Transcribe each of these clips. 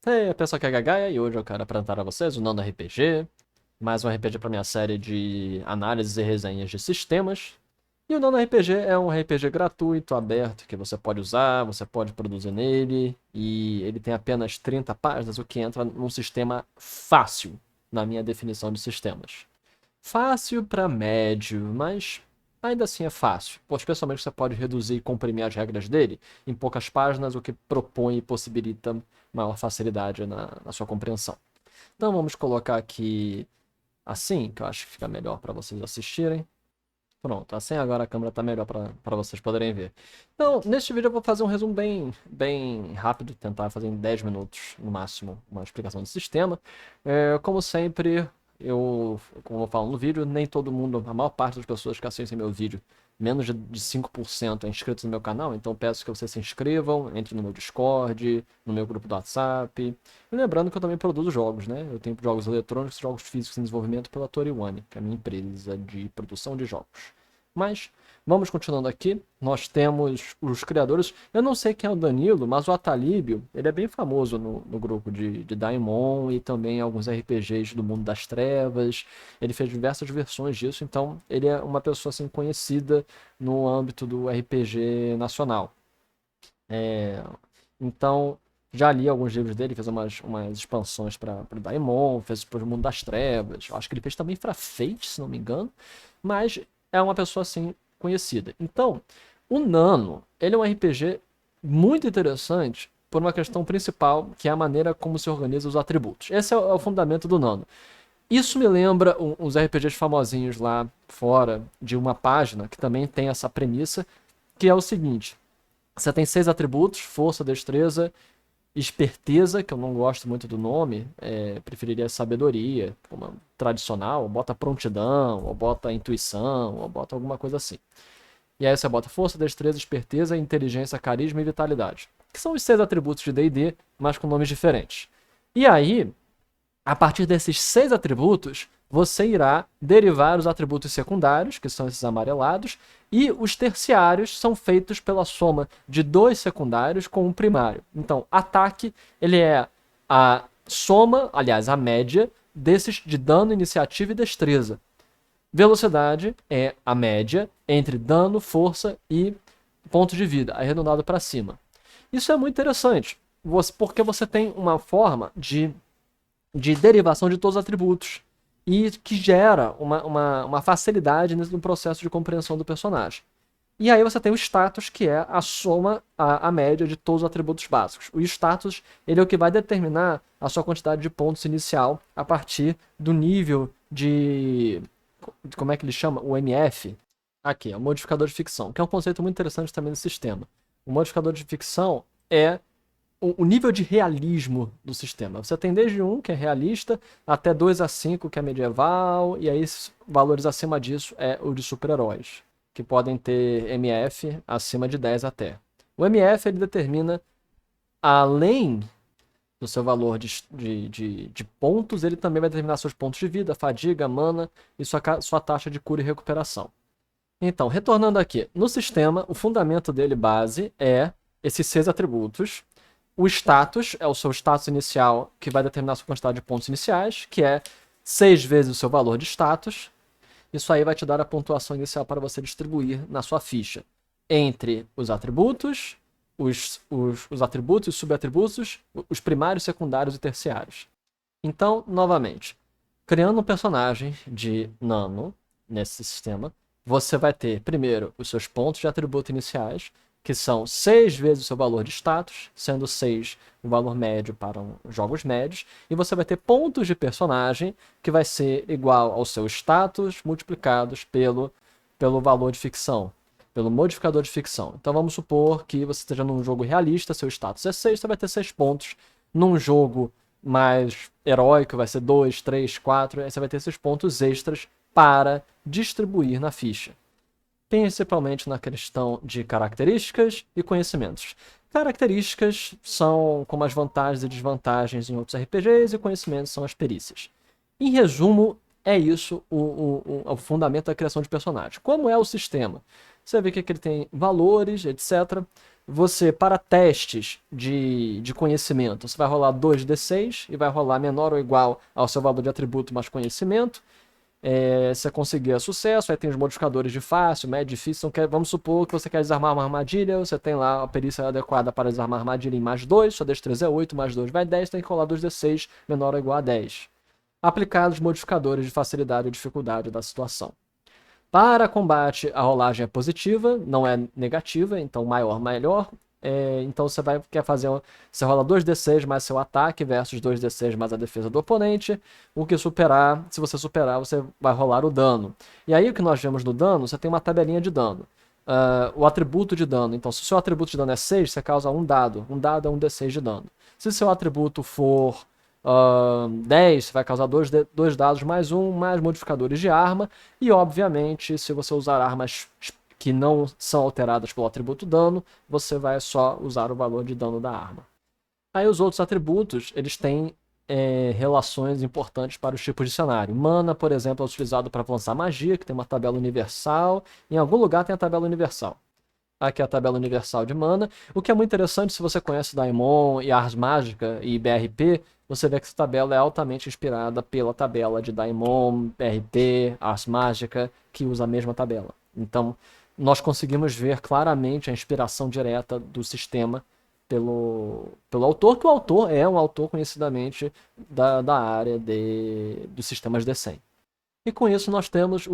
Hey, pessoal que é Gagaia, e hoje eu quero apresentar a vocês o Nano RPG, mais um RPG para minha série de análises e resenhas de sistemas. E o Nano RPG é um RPG gratuito, aberto, que você pode usar, você pode produzir nele, e ele tem apenas 30 páginas, o que entra num sistema fácil, na minha definição de sistemas. Fácil para médio, mas ainda assim é fácil, especialmente você pode reduzir e comprimir as regras dele em poucas páginas, o que propõe e possibilita maior facilidade na sua compreensão. Então vamos colocar aqui assim, que eu acho que fica melhor para vocês assistirem. Pronto, assim agora a câmera está melhor para vocês poderem ver. Então, neste vídeo eu vou fazer um resumo bem rápido, tentar fazer em 10 minutos no máximo uma explicação do sistema. Como sempre, como eu falo no vídeo, nem todo mundo, a maior parte das pessoas que assistem meu vídeo, menos de 5% é inscritos no meu canal, então peço que vocês se inscrevam, entrem no meu Discord, no meu grupo do WhatsApp. E lembrando que eu também produzo jogos, né? Eu tenho jogos eletrônicos e jogos físicos em desenvolvimento pela Toriwane, que é a minha empresa de produção de jogos. Mas, vamos continuando aqui. Nós temos os criadores. Eu não sei quem é o Danilo, mas o Atalíbio, ele é bem famoso no grupo de Daimon e também alguns RPGs do mundo das trevas. Ele fez diversas versões disso, então ele é uma pessoa assim conhecida no âmbito do RPG nacional. Então, já li alguns livros dele, fez umas expansões para o Daimon, fez para o mundo das trevas. Eu acho que ele fez também para Fate, se não me engano. Mas é uma pessoa assim conhecida. Então, o Nano, ele é um RPG muito interessante por uma questão principal, que é a maneira como se organiza os atributos. Esse é o fundamento do Nano. Isso me lembra uns RPGs famosinhos lá fora de uma página que também tem essa premissa, que é o seguinte: você tem 6 atributos: força, destreza, esperteza, que eu não gosto muito do nome, preferiria sabedoria, como tradicional, ou bota prontidão, ou bota intuição, ou bota alguma coisa assim. E aí você bota força, destreza, esperteza, inteligência, carisma e vitalidade, que são os 6 atributos de D&D, mas com nomes diferentes. E aí, a partir desses 6 atributos, você irá derivar os atributos secundários, que são esses amarelados, e os terciários são feitos pela soma de 2 secundários com um primário. Então, ataque, ele é a soma, aliás, a média, desses de dano, iniciativa e destreza. Velocidade é a média entre dano, força e ponto de vida, arredondado para cima. Isso é muito interessante, porque você tem uma forma de derivação de todos os atributos e que gera uma facilidade no processo de compreensão do personagem. E aí você tem o status, que é a soma, a média de todos os atributos básicos. O status, ele é o que vai determinar a sua quantidade de pontos inicial a partir do nível como é que ele chama? O MF. Aqui, é o modificador de ficção, que é um conceito muito interessante também do sistema. O modificador de ficção é o nível de realismo do sistema. Você tem desde 1, que é realista, até 2 a 5, que é medieval, e aí valores acima disso é o de super-heróis, que podem ter MF acima de 10 até. O MF ele determina, além do seu valor de pontos, ele também vai determinar seus pontos de vida, fadiga, mana e sua taxa de cura e recuperação. Então, retornando aqui, no sistema, o fundamento dele base é esses 6 atributos. O status é o seu status inicial, que vai determinar a sua quantidade de pontos iniciais, que é 6 vezes o seu valor de status. Isso aí vai te dar a pontuação inicial para você distribuir na sua ficha entre os atributos, os atributos e subatributos, os primários, secundários e terciários. Então, novamente, criando um personagem de Nano nesse sistema, você vai ter primeiro os seus pontos de atributo iniciais, que são 6 vezes o seu valor de status, sendo 6 o valor médio para jogos médios, e você vai ter pontos de personagem, que vai ser igual ao seu status multiplicados pelo valor de ficção, pelo modificador de ficção. Então vamos supor que você esteja num jogo realista, seu status é 6, você vai ter 6 pontos. Num jogo mais heróico vai ser 2, 3, 4, aí você vai ter esses pontos extras para distribuir na ficha, principalmente na questão de características e conhecimentos. Características são como as vantagens e desvantagens em outros RPGs, e conhecimentos são as perícias. Em resumo, é isso o fundamento da criação de personagem. Como é o sistema? Você vê que aqui ele tem valores, etc. para testes de conhecimento, você vai rolar 2d6 e vai rolar menor ou igual ao seu valor de atributo mais conhecimento. Você conseguir sucesso, aí tem os modificadores de fácil, médio, difícil. Então, vamos supor que você quer desarmar uma armadilha, você tem lá a perícia adequada para desarmar a armadilha em mais 2, sua destreza é 8, mais 2 vai 10, tem que rolar 2d6 menor ou igual a 10. Aplicados modificadores de facilidade ou dificuldade da situação. Para combate, a rolagem é positiva, não é negativa, então maior, melhor. Então você você rola 2d6 mais seu ataque versus 2d6 mais a defesa do oponente. O que superar, se você superar, você vai rolar o dano. E aí o que nós vemos no dano, você tem uma tabelinha de dano. O atributo de dano. Então, se o seu atributo de dano é 6, você causa um dado. Um dado é um d6 de dano. Se seu atributo for 10, você vai causar dois dados mais um, mais modificadores de arma. E, obviamente, se você usar armas que não são alteradas pelo atributo dano, você vai só usar o valor de dano da arma. Aí os outros atributos, eles têm relações importantes para os tipos de cenário. Mana, por exemplo, é utilizado para lançar magia, que tem uma tabela universal. Em algum lugar tem a tabela universal. Aqui é a tabela universal de mana. O que é muito interessante, se você conhece Daimon e Ars Mágica e BRP, você vê que essa tabela é altamente inspirada pela tabela de Daimon, BRP, Ars Mágica, que usa a mesma tabela. Então, nós conseguimos ver claramente a inspiração direta do sistema pelo autor, que o autor é um autor conhecidamente da área dos sistemas D100. E com isso nós temos,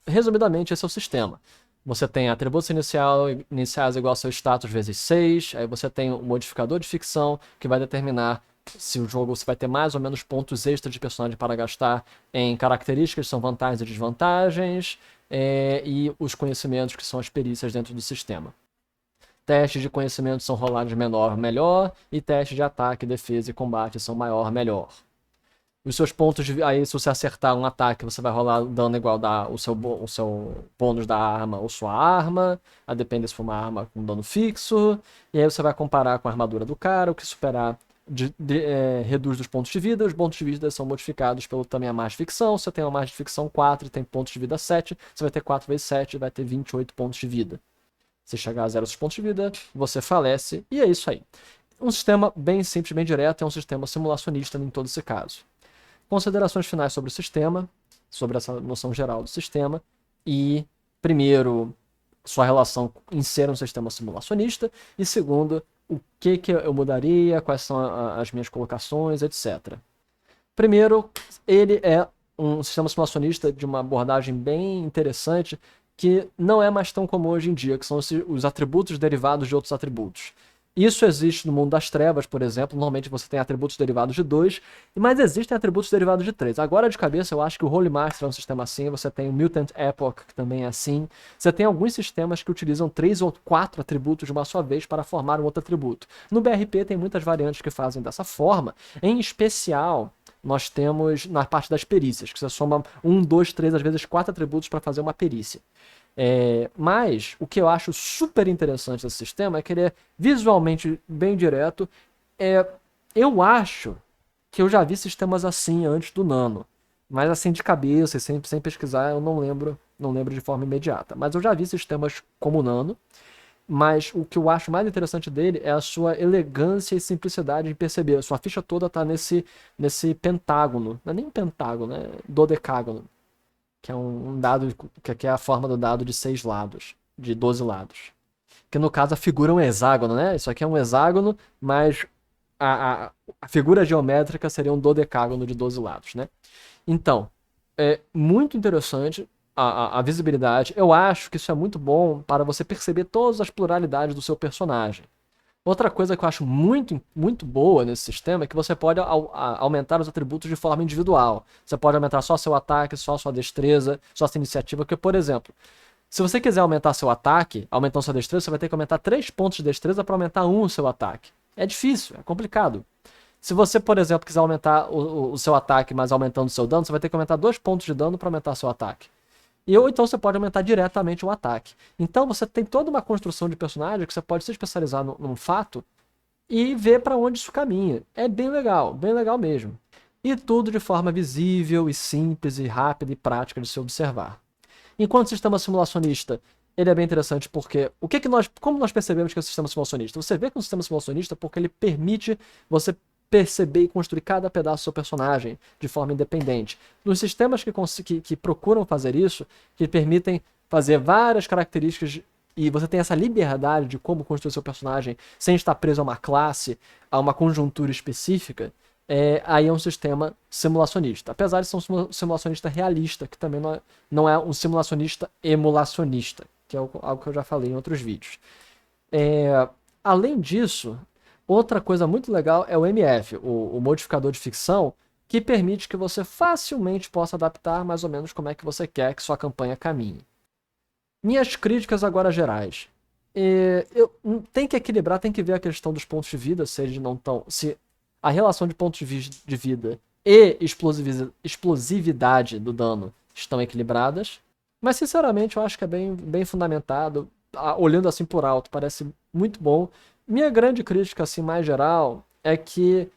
resumidamente, esse é o sistema. Você tem atributos iniciais igual ao seu status vezes 6, aí você tem o modificador de ficção, que vai determinar se o jogo você vai ter mais ou menos pontos extras de personagem para gastar em características, que são vantagens e desvantagens, e os conhecimentos, que são as perícias dentro do sistema. Testes de conhecimento são rolados menor, melhor, e testes de ataque, defesa e combate são maior, melhor. Os seus pontos de... Aí, se você acertar um ataque, você vai rolar dano igual o seu bônus da arma ou sua arma. A depender se for uma arma com dano fixo. E aí você vai comparar com a armadura do cara. O que superar reduz os pontos de vida. Os pontos de vida são modificados pelo também a mais de ficção. Se você tem uma mais de ficção 4 e tem pontos de vida 7, você vai ter 4 vezes 7 e vai ter 28 pontos de vida. Se chegar a 0 os pontos de vida, você falece. E é isso aí. Um sistema bem simples, bem direto. É um sistema simulacionista em todo esse caso. Considerações finais sobre o sistema, sobre essa noção geral do sistema, e, primeiro, sua relação em ser um sistema simulacionista, e, segundo, o que eu mudaria, quais são as minhas colocações, etc. Primeiro, ele é um sistema simulacionista de uma abordagem bem interessante, que não é mais tão comum hoje em dia, que são os atributos derivados de outros atributos. Isso existe no mundo das trevas, por exemplo. Normalmente você tem atributos derivados de 2, mas existem atributos derivados de 3. Agora, de cabeça, eu acho que o Holy Master é um sistema assim. Você tem o Mutant Epoch, que também é assim. Você tem alguns sistemas que utilizam 3 ou 4 atributos de uma só vez para formar um outro atributo. No BRP tem muitas variantes que fazem dessa forma. Em especial, nós temos na parte das perícias, que você soma 1, 2, 3, às vezes 4 atributos para fazer uma perícia. Mas o que eu acho super interessante desse sistema é que ele é visualmente bem direto. Eu acho que eu já vi sistemas assim antes do Nano, mas assim de cabeça e sem pesquisar eu não lembro de forma imediata. Mas eu já vi sistemas como o Nano, mas o que eu acho mais interessante dele é a sua elegância e simplicidade de perceber. A sua ficha toda está nesse pentágono, não é nem um pentágono, é dodecágono, que é um dado, que é a forma do dado de 6 lados, de 12 lados. Que no caso a figura é um hexágono, né? Isso aqui é um hexágono, mas a figura geométrica seria um dodecágono de 12 lados, né? Então, é muito interessante a visibilidade. Eu acho que isso é muito bom para você perceber todas as pluralidades do seu personagem. Outra coisa que eu acho muito, muito boa nesse sistema é que você pode aumentar os atributos de forma individual. Você pode aumentar só seu ataque, só sua destreza, só sua iniciativa. Porque, por exemplo, se você quiser aumentar seu ataque, aumentando sua destreza, você vai ter que aumentar 3 pontos de destreza para aumentar 1 o seu ataque. É difícil, é complicado. Se você, por exemplo, quiser aumentar o seu ataque, mas aumentando o seu dano, você vai ter que aumentar 2 pontos de dano para aumentar seu ataque. Ou então você pode aumentar diretamente o ataque. Então você tem toda uma construção de personagem que você pode se especializar num fato e ver para onde isso caminha. É bem legal mesmo. E tudo de forma visível e simples e rápida e prática de se observar. Enquanto sistema simulacionista ele é bem interessante porque como nós percebemos que é um sistema simulacionista? Você vê que é um sistema simulacionista porque ele permite você perceber e construir cada pedaço do seu personagem de forma independente. Nos sistemas que procuram fazer isso, que permitem fazer várias características e você tem essa liberdade de como construir seu personagem sem estar preso a uma classe, a uma conjuntura específica, aí é um sistema simulacionista. Apesar de ser um simulacionista realista, que também não é um simulacionista emulacionista, que é algo que eu já falei em outros vídeos. Além disso, outra coisa muito legal é o MF, o modificador de ficção, que permite que você facilmente possa adaptar mais ou menos como é que você quer que sua campanha caminhe. Minhas críticas agora gerais. Tem que equilibrar, tem que ver a questão dos pontos de vida, se eles não estão. Se a relação de pontos de vida e explosividade do dano estão equilibradas. Mas, sinceramente, eu acho que é bem fundamentado. Olhando assim por alto, parece muito bom. Minha grande crítica, assim, mais geral, é que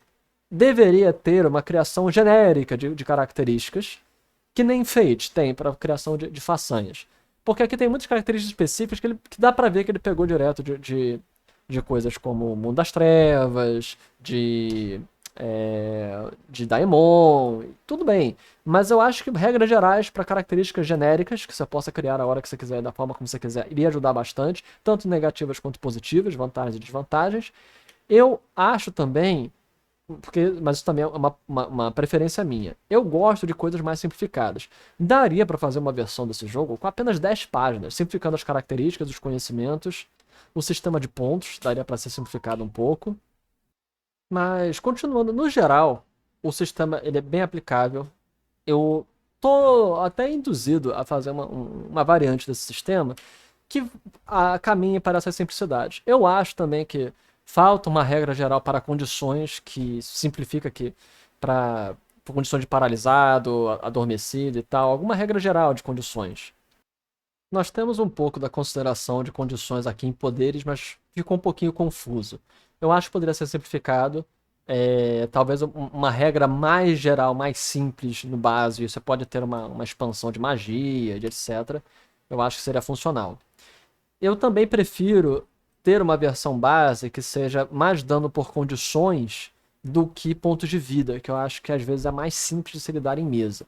deveria ter uma criação genérica de características, que nem Fate tem para criação de façanhas. Porque aqui tem muitas características específicas que dá pra ver que ele pegou direto de coisas como Mundo das Trevas, de Daemon, tudo bem. Mas eu acho que regras gerais para características genéricas, que você possa criar a hora que você quiser, da forma como você quiser, iria ajudar bastante, tanto negativas quanto positivas, vantagens e desvantagens. Eu acho também, mas isso também é uma preferência minha. Eu gosto de coisas mais simplificadas. Daria para fazer uma versão desse jogo com apenas 10 páginas, simplificando as características, os conhecimentos, o sistema de pontos, daria para ser simplificado um pouco. Mas, continuando, no geral, o sistema ele é bem aplicável. Eu tô até induzido a fazer uma variante desse sistema que caminhe para essa simplicidade. Eu acho também que falta uma regra geral para condições que simplifica aqui para condições de paralisado, adormecido e tal. Alguma regra geral de condições. Nós temos um pouco da consideração de condições aqui em poderes, mas ficou um pouquinho confuso. Eu acho que poderia ser simplificado. Talvez uma regra mais geral, mais simples no base. Você pode ter uma expansão de magia, de etc. Eu acho que seria funcional. Eu também prefiro ter uma versão base que seja mais dano por condições do que pontos de vida, que eu acho que às vezes é mais simples de se lidar em mesa.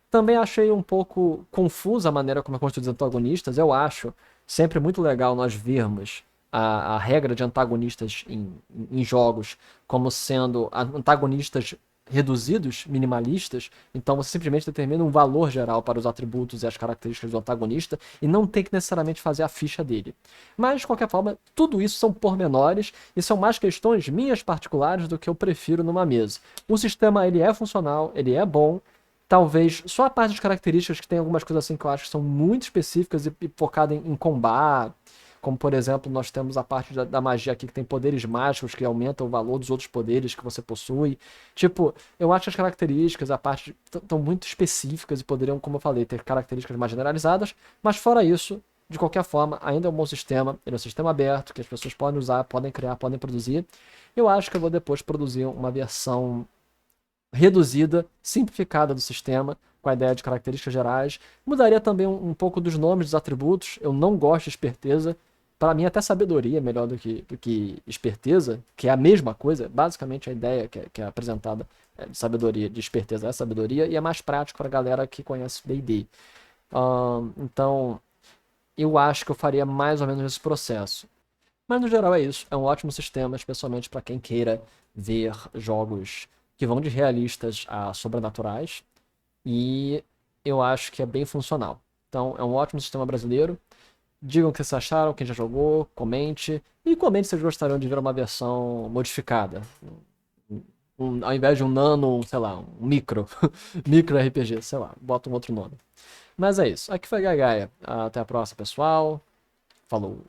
Também achei um pouco confusa a maneira como é construído os antagonistas. Eu acho sempre muito legal nós vermos a regra de antagonistas em jogos como sendo antagonistas reduzidos, minimalistas. Então você simplesmente determina um valor geral para os atributos e as características do antagonista e não tem que necessariamente fazer a ficha dele. Mas, de qualquer forma, tudo isso são pormenores e são mais questões minhas particulares do que eu prefiro numa mesa. O sistema ele é funcional, ele é bom. Talvez só a parte das características, que tem algumas coisas assim que eu acho que são muito específicas e focadas em combate. Como, por exemplo, nós temos a parte da magia aqui que tem poderes mágicos que aumentam o valor dos outros poderes que você possui. Tipo, eu acho que as características, a parte, estão muito específicas e poderiam, como eu falei, ter características mais generalizadas. Mas fora isso, de qualquer forma, ainda é um bom sistema. Ele é um sistema aberto que as pessoas podem usar, podem criar, podem produzir. Eu acho que eu vou depois produzir uma versão reduzida, simplificada do sistema, com a ideia de características gerais. Mudaria também um pouco dos nomes dos atributos. Eu não gosto de esperteza. Para mim, até sabedoria é melhor do que esperteza, que é a mesma coisa. Basicamente, a ideia que é apresentada de sabedoria, de esperteza é sabedoria, e é mais prático para a galera que conhece D&D. Então, eu acho que eu faria mais ou menos esse processo. Mas, no geral, é isso. É um ótimo sistema, especialmente para quem queira ver jogos que vão de realistas a sobrenaturais. E eu acho que é bem funcional. Então, é um ótimo sistema brasileiro. Digam o que vocês acharam, quem já jogou, comente. E comente se vocês gostariam de ver uma versão modificada. Ao invés de um nano, sei lá, um micro. Micro RPG, sei lá, bota um outro nome. Mas é isso. Aqui foi a Gagaia. Até a próxima, pessoal. Falou.